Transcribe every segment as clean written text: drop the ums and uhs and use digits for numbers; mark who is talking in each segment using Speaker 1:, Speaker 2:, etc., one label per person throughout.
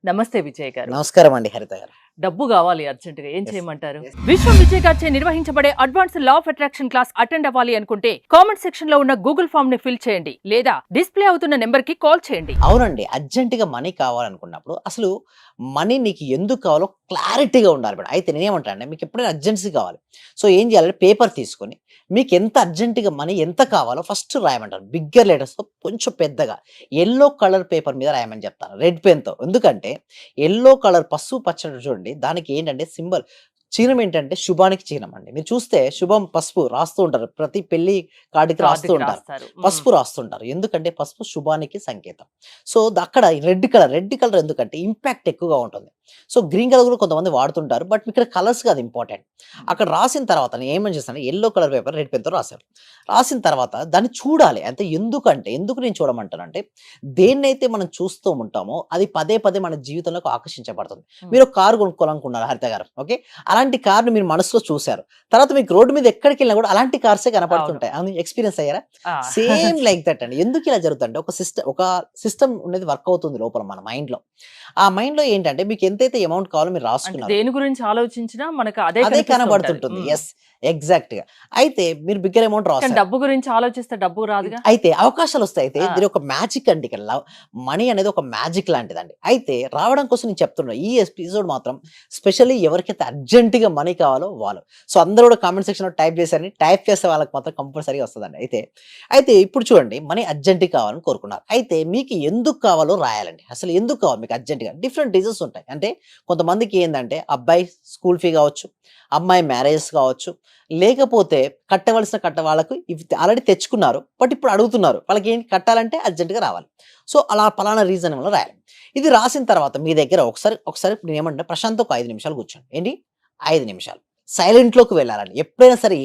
Speaker 1: నమస్తే విజయ్ గారు.
Speaker 2: నమస్కారం అండి హరిత గారు.
Speaker 1: డబ్బు కావాలి అర్జెంటుగా ఏం
Speaker 2: Yes.
Speaker 1: చేయమంటారు?
Speaker 2: Yes.
Speaker 3: విశ్వం విజయ్ గారిచే నిర్వహించబడే advance law of attraction class attend అవ్వాలి అనుకుంటే కామెంట్ సెక్షన్ లో ఉన్న గూగుల్ ఫామ్ ని ఫిల్ చేయండి లేదా డిస్ప్లే అవుతున్న నెంబర్ కి కాల్ చేయండి.
Speaker 2: అవునండి, అర్జెంటుగా మనీ కావాలనుకున్నప్పుడు అసలు మనీ నీకు ఎందుకు కావాలో క్లారిటీగా ఉండాలి మేడం. అయితే నేనేమంటా అంటే మీకు ఎప్పుడైనా అర్జెన్సీ కావాలి, సో ఏం చేయాలంటే పేపర్ తీసుకొని మీకు ఎంత అర్జెంటుగా మనీ ఎంత కావాలో ఫస్ట్ రాయమంటారు. బిగ్గర్ లెటర్స్తో కొంచెం పెద్దగా ఎల్లో కలర్ పేపర్ మీద రాయమని చెప్తాను, రెడ్ పెన్తో. ఎందుకంటే ఎల్లో కలర్ పసుపు పచ్చడి చూడండి, దానికి ఏంటంటే సింబల్ చిహ్నం ఏంటంటే శుభానికి చిహ్నం అండి. మీరు చూస్తే శుభం పసుపు రాస్తూ ఉంటారు, ప్రతి పెళ్లి కార్డుకి రాస్తూ
Speaker 1: కార్డుకి
Speaker 2: ఉంటారు,
Speaker 1: రాస్తారు.
Speaker 2: పసుపు రాస్తుంటారు. ఎందుకంటే పసుపు శుభానికి సంకేతం. సో అక్కడ రెడ్ కలర్ ఎందుకంటే ఇంపాక్ట్ ఎక్కువగా ఉంటుంది. సో గ్రీన్ కలర్ కూడా కొంతమంది వాడుతుంటారు, బట్ ఇక్కడ కలర్స్ కాదు ఇంపార్టెంట్. అక్కడ రాసిన తర్వాత నేను ఏమని చేస్తాను, ఎల్లో కలర్ పేపర్ రెడ్ పెన్తో రాశారు. రాసిన తర్వాత దాన్ని చూడాలి. అంటే ఎందుకు నేను చూడమంటానంటే దేన్నైతే మనం చూస్తూ ఉంటామో అది పదే పదే మన జీవితంలోకి ఆకర్షించబడుతుంది. మీరు ఒక కారు కొనుక్కోవాలనుకున్నారు హరిత గారు, ఓకే, అలాంటి కార్ని మీరు మనసులో చూశారు. తర్వాత మీకు రోడ్డు మీద ఎక్కడికి వెళ్ళినా కూడా అలాంటి కార్సే కనపడుతుంటాయి. అని ఎక్స్పీరియన్స్ అయ్యారా?
Speaker 1: ఆ.
Speaker 2: సేమ్ లైక్ దట్ అండి. ఎందుకు ఇలా జరుగుతుందంటే ఒక సిస్టమ్ అనేది వర్క్ అవుతుంది లోపల మన మైండ్ లో. ఆ మైండ్ లో ఏంటంటే మీకు ఎంతైతే అమౌంట్ కావాలో మీరు
Speaker 1: అంటే
Speaker 2: రాసుకున్నారు,
Speaker 1: దేని గురించి ఆలోచించినా మనకు అదే
Speaker 2: అదే
Speaker 1: కనిపిస్తూ
Speaker 2: కనబడుతుంటుంది.
Speaker 1: ఉంటది.
Speaker 2: ఎస్, ఎగ్జాక్ట్ గా. అయితే మీరు బిగ్గర్ అమౌంట్
Speaker 1: కానీ
Speaker 2: రాస్తారు,
Speaker 1: డబ్బు గురించి ఆలోచిస్తే డబ్బు రాదుగా.
Speaker 2: అయితే అవకాశాలు వస్తాయి. అయితే
Speaker 1: ఆ.
Speaker 2: దీని ఒక మ్యాజిక్ అండి. ఇక్కడ మనీ అనేది ఒక మ్యాజిక్ లాంటిదండి. అయితే రావడం కోసం నేను చెప్తున్నా, ఈ ఎపిసోడ్ మాత్రం స్పెషల్లీ ఎవరికైతే అర్జెంటుగా మనీ కావాలో వాళ్ళు. సో అందరూ కూడా కామెంట్ సెక్షన్ లో టైప్ చేశారని, టైప్ చేసే వాళ్ళకి మాత్రం కంపల్సరీగా వస్తుందండి. అయితే ఇప్పుడు చూడండి, మనీ అర్జెంటుగా కావాలని కోరుకున్నారు. అయితే మీకు ఎందుకు కావాలో రాయాలండి. అసలు ఎందుకు కావాలి మీకు అర్జెంటుగా? డిఫరెంట్ రీజన్స్ ఉంటాయి. అంటే కొంతమందికి ఏంటంటే అబ్బాయి స్కూల్ ఫీ కావచ్చు, అమ్మాయి మ్యారేజెస్ కావచ్చు, లేకపోతే కట్ట వాళ్ళకు ఇవి ఆల్రెడీ తెచ్చుకున్నారు, బట్ ఇప్పుడు అడుగుతున్నారు, వాళ్ళకి ఏంటి కట్టాలంటే అర్జెంటుగా రావాలి. సో అలా పలానా రీజన్ వల్ల రాయాలి. ఇది రాసిన తర్వాత మీ దగ్గర ఒకసారి నేను ఏమంటే ప్రశాంత్ ఒక 5 నిమిషాలు కూర్చోండి. ఏంటి 5 నిమిషాలు సైలెంట్లోకి వెళ్ళాలండి. ఎప్పుడైనా సరే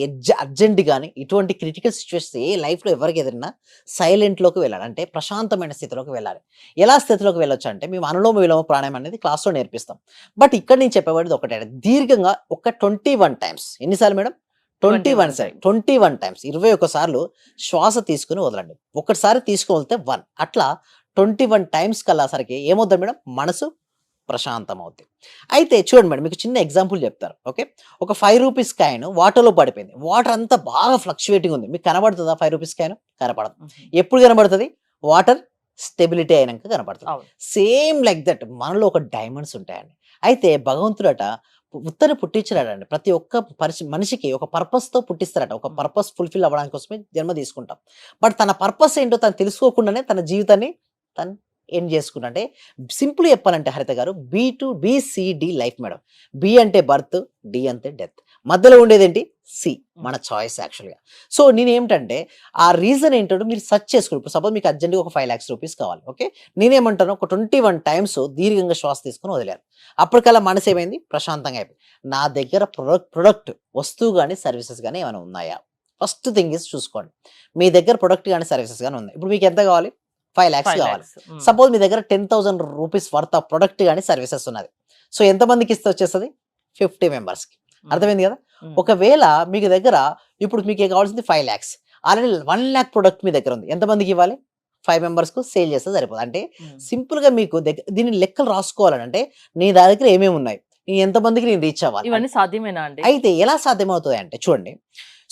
Speaker 2: అర్జెంట్ కానీ ఇటువంటి క్రిటికల్ సిచ్యువేషన్స్ ఏ లైఫ్లో ఎవరికి ఎదురైనా సైలెంట్లోకి వెళ్ళాలి. అంటే ప్రశాంతమైన స్థితిలోకి వెళ్ళాలి. ఎలా స్థితిలోకి వెళ్ళొచ్చు అంటే మేము అనులోమ విలోమ ప్రాణాయామం అనేది క్లాస్లో నేర్పిస్తాం. బట్ ఇక్కడ నేను చెప్పబడేది ఒకటే, దీర్ఘంగా ఒక 21 టైమ్స్. ఎన్నిసార్లు మేడం? 21 సార్, 21 టైమ్స్, 21 సార్లు శ్వాస తీసుకుని వదలండి. ఒకసారి తీసుకుని వదిలితే 1, అట్లా 21 టైమ్స్ కల్లా సరికి ఏమవుతుంది మేడం? మనసు ప్రశాంతం అవుద్ది. అయితే చూడండి మేడం, మీకు చిన్న ఎగ్జాంపుల్ చెప్తారు. ఓకే, ఒక 5 రూపీస్ కాయిన్ వాటర్లో పడిపోయింది. వాటర్ అంతా బాగా ఫ్లక్చువేటింగ్ ఉంది. మీకు కనబడుతుందా 5 రూపీస్ కాయిన్? కనపడదు. ఎప్పుడు కనబడుతుంది? వాటర్ స్టెబిలిటీ అయినాక కనపడుతుంది.
Speaker 1: అవును.
Speaker 2: సేమ్ లైక్ దట్ మనలో ఒక డైమండ్స్ ఉంటాయండి. అయితే భగవంతుడట ఉత్తని పుట్టించడాడండి. ప్రతి ఒక్క మనిషికి ఒక పర్పస్తో పుట్టిస్తారట. ఒక పర్పస్ ఫుల్ఫిల్ అవ్వడానికి కోసమే జన్మ తీసుకుంటాం. బట్ తన పర్పస్ ఏంటో తను తెలుసుకోకుండానే తన జీవితాన్ని తను ఎండ్ చేసుకున్నా. అంటే సింపుల్ చెప్పాలంటే హరిత గారు, BCD లైఫ్ మేడం. బి అంటే బర్త్, డి అంటే డెత్, మధ్యలో ఉండేది ఏంటి? సి, మన చాయిస్ యాక్చువల్గా. సో నేనేమిటంటే ఆ రీజన్ ఏంటంటే మీరు సెర్చ్ చేసుకోండి. ఇప్పుడు సపోజ్ మీకు అర్జెంట్గా ఒక 5 lakhs రూపీస్ కావాలి. ఓకే, నేనేమంటాను, ఒక 21 టైమ్స్ దీర్ఘంగా శ్వాస తీసుకుని వదిలేరు. అప్పటికల్లా మనసు ఏమైంది? ప్రశాంతంగా అయిపోయింది. నా దగ్గర ప్రొడక్ట్ వస్తువు కానీ సర్వీసెస్ కానీ ఏమైనా ఉన్నాయా? ఫస్ట్ థింగ్ ఇస్ చూసుకోండి. మీ దగ్గర ప్రొడక్ట్ కానీ సర్వీసెస్ కానీ ఉన్నాయి. ఇప్పుడు మీకు ఎంత కావాలి? 5 lakhs
Speaker 1: 5
Speaker 2: కావాలి.
Speaker 1: lakhs.
Speaker 2: సపోజ్ మీ దగ్గర 10,000 రూపీస్ వర్త్ ఆఫ్ ప్రొడక్ట్ కానీ సర్వీసెస్ ఉన్నది. సో ఎంతమందికి ఇస్తే వచ్చేస్తుంది? 50 మెంబర్స్కి. అర్థమైంది కదా? ఒకవేళ మీకు దగ్గర ఇప్పుడు మీకు కావాల్సింది 5 lakhs, ఆల్రెడీ 1 lakh ప్రొడక్ట్ మీ దగ్గర ఉంది. ఎంతమందికి ఇవ్వాలి? 5 మెంబర్స్కు సేల్ చేస్తే సరిపోదు. అంటే సింపుల్గా మీకు దీని లెక్కలు రాసుకోవాలంటే నీ దగ్గర ఏమేమి ఉన్నాయి, నేను ఎంతమందికి నేను రీచ్ అవ్వాలి.
Speaker 1: ఇవన్నీ సాధ్యమేనా అండి?
Speaker 2: అయితే ఎలా సాధ్యమవుతుంది అంటే చూడండి,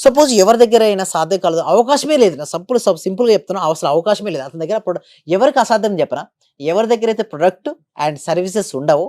Speaker 2: సపోజ్ ఎవరి దగ్గర అయినా సాధ్యం కలదు, అవకాశమే లేదు. నా సింపుల్గా చెప్తున్నా, అసలు అవకాశమే లేదు అతని దగ్గర. ఎవరికి అసాధ్యం చెప్పనా? ఎవరి దగ్గర అయితే ప్రొడక్ట్ అండ్ సర్వీసెస్ ఉండవో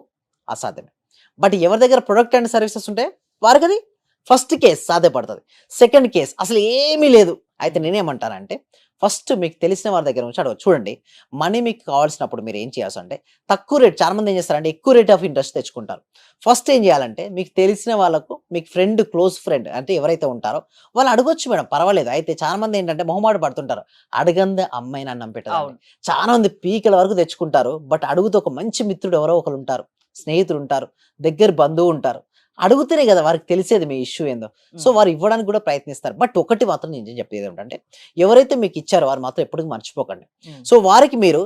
Speaker 2: అసాధ్యమే. బట్ ఎవరి దగ్గర ప్రొడక్ట్ అండ్ సర్వీసెస్ ఉంటే వారికి అది ఫస్ట్ కేస్ సాధ్యపడుతుంది. సెకండ్ కేస్ అసలు ఏమీ లేదు. అయితే నేనేమంటానంటే ఫస్ట్ మీకు తెలిసిన వారి దగ్గర నుంచి అడగచ్చు. చూడండి, మనీ మీకు కావాల్సినప్పుడు మీరు ఏం చేయాల్సి అంటే తక్కువ రేట్, చాలా మంది ఏం చేస్తారంటే ఎక్కువ రేట్ ఆఫ్ ఇంట్రెస్ట్ తెచ్చుకుంటారు. ఫస్ట్ ఏం చేయాలంటే మీకు తెలిసిన వాళ్ళకు, మీకు క్లోజ్ ఫ్రెండ్ అంటే ఎవరైతే ఉంటారో వాళ్ళు అడగొచ్చు మేడం, పర్వాలేదు. అయితే చాలా మంది ఏంటంటే మొహమాట పడుతుంటారు. అడగందే అమ్మాయిని అన్నం పెట్టదండి.
Speaker 1: అవును.
Speaker 2: చాలా మంది పీకల వరకు తెచ్చుకుంటారు, బట్ అడుగుతూ ఒక మంచి మిత్రుడు ఎవరో ఒకరు ఉంటారు, స్నేహితులు ఉంటారు, దగ్గర బంధువు ఉంటారు. అడుగుతూనే కదా వారికి తెలిసేది మీ ఇష్యూ ఏందో. సో వారు ఇవ్వడానికి కూడా ప్రయత్నిస్తారు. బట్ ఒకటి మాత్రం నేను చెప్పేది ఏంటంటే ఎవరైతే మీకు ఇచ్చారో వారు మాత్రం ఎప్పటికీ మర్చిపోకండి. సో వారికి మీరు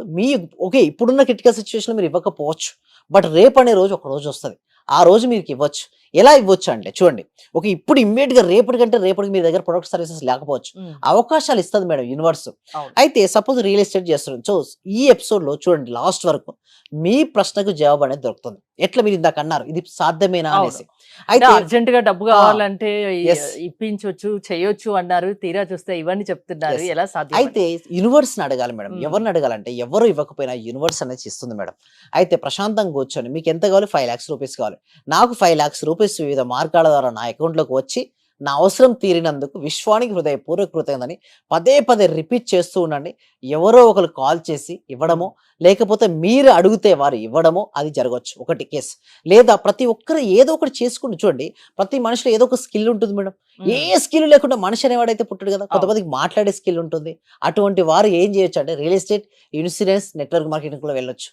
Speaker 2: ఓకే, ఇప్పుడున్న క్రిటికల్ సిచ్యువేషన్ మీరు ఇవ్వకపోవచ్చు, బట్ రేపు అనే రోజు ఒక రోజు వస్తుంది. ఆ రోజు మీకు ఇవ్వచ్చు. ఎలా ఇవ్వచ్చు అంటే చూడండి, ఇప్పుడు ఇమ్మీడియట్ గా రేపటికి మీ దగ్గర ప్రొడక్ట్ సర్వీసెస్ లేకపోవచ్చు, అవకాశాలు ఇస్తుంది మేడం యూనివర్స్.
Speaker 1: అవును.
Speaker 2: అయితే సపోజ్ రియల్ ఎస్టేట్ చేస్తున్నాం, సో ఈ ఎపిసోడ్ లో చూడండి లాస్ట్ వరకు మీ ప్రశ్నకు జవాబు అనేది దొరుకుతుంది. ఎట్లా మీరు ఇందాక అన్నారు ఇది సాధ్యమేనా అనేసి. అయితే
Speaker 1: అర్జెంట్ గా డబ్బు కావాలంటే
Speaker 2: yes.
Speaker 1: ఇప్పించవచ్చు, చేయొచ్చు అన్నారు. తీరా చూస్తే ఇవన్నీ చెప్తున్నారు.
Speaker 2: Yes.
Speaker 1: ఎలా సాధ్యం?
Speaker 2: అయితే యూనివర్స్ ని అడగాలి మేడం.
Speaker 1: మ్మ్.
Speaker 2: ఎవరిని అడగాలంటే ఎవరు ఇవ్వకపోయినా యూనివర్స్ అనేది ఇస్తుంది మేడం. అయితే ప్రశాంతంగా కూర్చొని మీకు ఎంత కావాలి, 5 lakhs రూపీస్ కావాలి, నాకు 5 lakhs రూపీస్ వివిధ మార్గాల ద్వారా నా అకౌంట్ లోకి వచ్చి నా అవసరం తీరినందుకు విశ్వానికి హృదయపూర్వక కృతజ్ఞతని పదే రిపీట్ చేస్తూ ఉండండి. ఎవరో ఒకరు కాల్ చేసి ఇవ్వడమో లేకపోతే మీరు అడిగితే వారు ఇవ్వడమో అది జరగవచ్చు, ఒకటి కేసు. లేదా ప్రతి ఒక్కరు ఏదో ఒకటి చేసుకుంటూ చూడండి, ప్రతి మనిషిలో ఏదో ఒక స్కిల్ ఉంటుంది మేడం. ఏ స్కిల్ లేకుండా మనిషి అనేవాడైతే పుట్టడు కదా. కొంతమందికి మాట్లాడే స్కిల్ ఉంటుంది. అటువంటి వారు ఏం చేయొచ్చు అంటే real estate, insurance, network marketing కూడా వెళ్ళొచ్చు.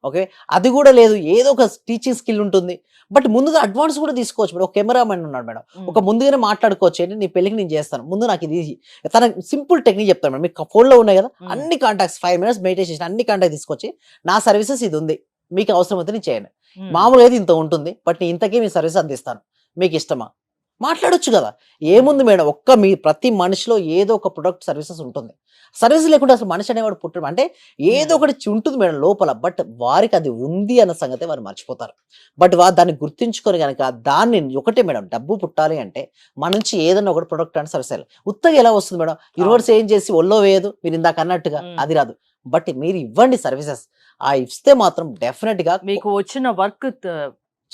Speaker 2: ఓకే, అది కూడా లేదు, ఏదో ఒక టీచింగ్ స్కిల్ ఉంటుంది. బట్ ముందుగా అడ్వాన్స్ కూడా తీసుకోవచ్చు మేడం. ఒక కెమెరామెన్ ఉన్నాడు మేడం, ఒక ముందుగానే మాట్లాడుకోవచ్చు, ఏంటి నీ పెళ్ళికి నేను చేస్తాను, ముందు నాకు ఇది తన సింపుల్ టెక్నిక్ చెప్తాను మేడం. మీకు ఫోన్లో ఉన్నాయి కదా అన్ని కాంటాక్ట్స్, 5 minutes మెడిటేషన్ అన్ని కాంటాక్ట్ తీసుకొచ్చి నా సర్వీసెస్ ఇది ఉంది, మీకు అవసరం అయితే నేను చేయండి, మామూలుగా అయితే ఇంత ఉంటుంది బట్ నేను ఇంతకీ మీ సర్వీస్ అందిస్తాను, మీకు ఇష్టమా, మాట్లాడొచ్చు కదా. ఏముంది మేడం, మీ ప్రతి మనిషిలో ఏదో ఒక ప్రొడక్ట్ సర్వీసెస్ ఉంటుంది. సర్వీస్ లేకుండా అసలు మనిషి అనేవాడు పుట్టడం అంటే ఏదో ఒకటి ఉంటుంది మేడం లోపల. బట్ వారికి అది ఉంది అన్న సంగతి వారు మర్చిపోతారు. బట్ దాన్ని గుర్తించుకొని కనుక దాన్ని ఒకటే మేడం, డబ్బు పుట్టాలి అంటే మన నుంచి ఏదైనా ఒకటి ప్రొడక్ట్ అండ్ సర్వీస్ ఉత్తగా ఎలా వస్తుంది మేడం? యూనివర్స్ ఏం చేసి ఒళ్ళో వేయదు, మీరు ఇందాక అన్నట్టుగా అది రాదు. బట్ మీరు ఇవ్వండి సర్వీసెస్, ఇస్తే మాత్రం డెఫినెట్ గా
Speaker 1: మీకు వచ్చిన వర్క్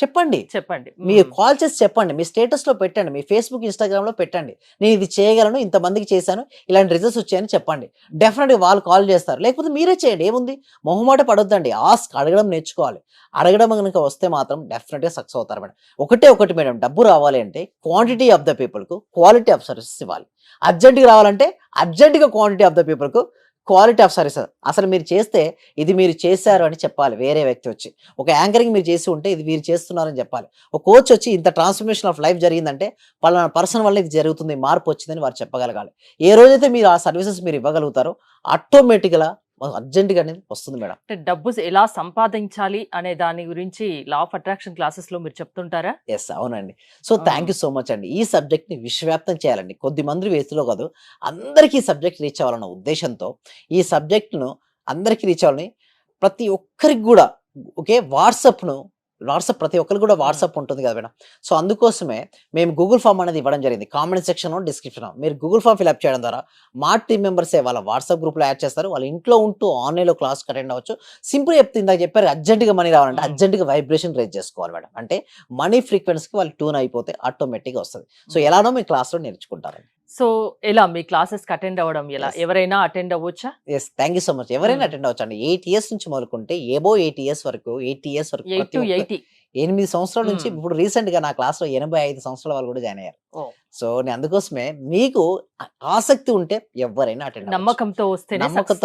Speaker 2: చెప్పండి. మీరు కాల్ చేసి చెప్పండి, మీ స్టేటస్ లో పెట్టండి, మీ ఫేస్బుక్, ఇన్స్టాగ్రామ్ లో పెట్టండి, నేను ఇది చేయగలను, ఇంతమందికి చేశాను, ఇలాంటి రిజల్ట్స్ వచ్చాయని చెప్పండి. డెఫినెట్ గా వాళ్ళు కాల్ చేస్తారు. లేకపోతే మీరే చేయండి, ఏముంది, మొహమాట పడొద్దండి. అడగడం నేర్చుకోవాలి. అడగడం కనుక వస్తే మాత్రం డెఫినెట్ గా సక్సెస్ అవుతారు మేడం. ఒకటి మేడం, డబ్బు రావాలి అంటే క్వాంటిటీ ఆఫ్ ద పీపుల్ కు క్వాలిటీ ఆఫ్ సర్వీసెస్ ఇవ్వాలి. అర్జెంట్గా రావాలంటే అర్జెంట్గా క్వాంటిటీ ఆఫ్ ద పీపుల్ కు క్వాలిటీ ఆఫ్ సర్వీసెస్. అసలు మీరు చేస్తే ఇది మీరు చేశారు అని చెప్పాలి. వేరే వ్యక్తి వచ్చి ఒక యాంకరింగ్ మీరు చేసి ఉంటే ఇది మీరు చేస్తున్నారని చెప్పాలి. ఒక కోచ్ వచ్చి ఇంత ట్రాన్స్ఫర్మేషన్ ఆఫ్ లైఫ్ జరిగిందంటే పలానా పర్సన్ వల్ల ఇది జరుగుతుంది, మార్పు వచ్చిందని వారు చెప్పగలగాలి. ఏ రోజైతే మీరు ఆ సర్వీసెస్ మీరు ఇవ్వగలుగుతారో ఆటోమేటిక్గా అర్జెంట్గా అనేది వస్తుంది మేడం.
Speaker 1: అంటే డబ్బు ఎలా సంపాదించాలి అనే దాని గురించి లా ఆఫ్ అట్రాక్షన్ క్లాసెస్ లో మీరు చెప్తుంటారా?
Speaker 2: ఎస్, అవునండి. So thank you so much అండి. ఈ సబ్జెక్ట్ ని విశ్వవ్యాప్తం చేయాలండి. కొద్ది మంది వేస్తులో కాదు, అందరికీ ఈ సబ్జెక్ట్ రీచ్ అవ్వాలన్న ఉద్దేశంతో ఈ సబ్జెక్ట్ ను అందరికీ రీచ్ అవ్వాలని ప్రతి ఒక్కరికి కూడా ఓకే వాట్సాప్ ప్రతి ఒక్కరికి కూడా వాట్సాప్ ఉంటుంది కదా మేడం. సో అందుకోసమే మేము గూగుల్ ఫామ్ అనేది ఇవ్వడం జరిగింది. కామెంట్ సెక్షన్, డిస్క్రిప్షన్ మీరు గూగుల్ ఫామ్ ఫిల్అప్ చేయడం ద్వారా మా టీం మెంబర్సే వాళ్ళ వాట్సాప్ గ్రూప్లో యాడ్ చేస్తారు. వాళ్ళ ఇంట్లో ఉంటూ ఆన్లైన్లో క్లాస్ అటెండ్ అవ్వచ్చు. సింపుల్ చెప్తే ఇందాక చెప్పారు, అర్జెంట్గా మనీ రావాలంటే అర్జెంట్గా వైబ్రేషన్ రేజ్ చేసుకోవాలి మేడం. అంటే మనీ ఫ్రీక్వెన్సీకి వాళ్ళు ట్యూన్ అయిపోతే ఆటోమేటిక్గా వస్తుంది. సో ఎలానో మీ క్లాస్లో నేర్చుకుంటారండి.
Speaker 1: సో ఎలా మీ క్లాసెస్ అటెండ్ అవ్వడం ఎలా?
Speaker 2: Yes.
Speaker 1: ఎవరైనా అటెండ్ అవ్వచ్చా?
Speaker 2: Yes, thank you so much. ఎవరైనా అటెండ్ అవ్వచ్చు అండి. 8 years నుంచి మొదలుకుంటే ఏబో 8 years వరకు
Speaker 1: 8 to 80.
Speaker 2: 8 సంవత్సరాల నుంచి ఇప్పుడు రీసెంట్ గా నా క్లాస్ లో 85 సంవత్సరాల వాళ్ళు కూడా జాయిన్ అయ్యారు. సో నేను అందుకోసమే మీకు ఆసక్తి ఉంటే ఎవరైనా అటెండ్
Speaker 1: నమ్మకంతో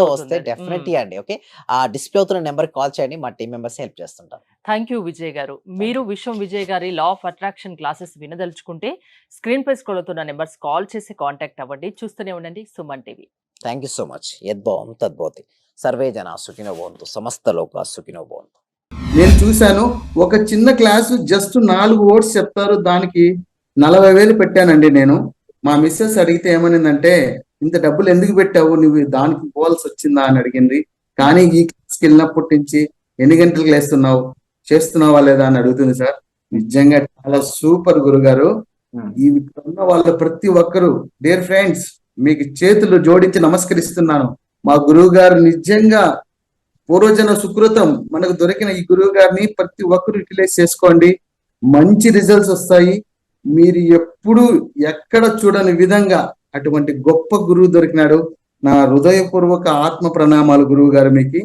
Speaker 1: వస్తే
Speaker 2: డెఫినెట్లీ అండి. ఓకే, ఆ డిస్ప్లే అవుతున్న నెంబర్ కాల్ చేయండి, మా టీం మెంబర్స్ హెల్ప్ చేస్తుంటారు.
Speaker 1: Thank you Vijay garu. మీరు విశ్వం విజయ్ గారి లా ఆఫ్ అట్రాక్షన్ క్లాసెస్ వినదలుచుకుంటే స్క్రీన్ పై స్క్రోల్ అవుతున్న నెంబర్స్ కాల్ చేసి కాంటాక్ట్ అవ్వండి. చూస్తూనే ఉండండి Suman TV.
Speaker 2: Thank you so much. యద్భవం తద్భవతి. సర్వే జనా సుఖినో భవంతు, సమస్త లోకా సుఖినో భవంతు.
Speaker 4: నేను చూశాను, ఒక చిన్న క్లాసు జస్ట్ 4 words చెప్తారు, దానికి 40,000 పెట్టానండి నేను. మా మిస్సెస్ అడిగితే ఏమనిందంటే, ఇంత డబ్బులు ఎందుకు పెట్టావు, నువ్వు దానికి పోవాల్సి వచ్చిందా అని అడిగింది. కానీ ఈ క్లాస్కి వెళ్ళినప్పటి నుంచి ఎన్ని గంటలకు లేస్తున్నావు, చేస్తున్నావా లేదా అని అడుగుతుంది సార్. నిజంగా చాలా సూపర్ గురుగారు. ఈ ఉన్న వాళ్ళ ప్రతి ఒక్కరు, డియర్ ఫ్రెండ్స్, మీకు చేతులు జోడించి నమస్కరిస్తున్నాను. మా గురువు గారు నిజంగా పూర్వజన సుకృతం. మనకు దొరికిన ఈ గురువు గారిని ప్రతి ఒక్కరు యూటిలైజ్ చేసుకోండి, మంచి రిజల్ట్స్ వస్తాయి. మీరు ఎప్పుడు ఎక్కడ చూడని విధంగా అటువంటి గొప్ప గురువు దొరికినాడు. నా హృదయపూర్వక ఆత్మ ప్రణామాలు గురువు గారు మీకు.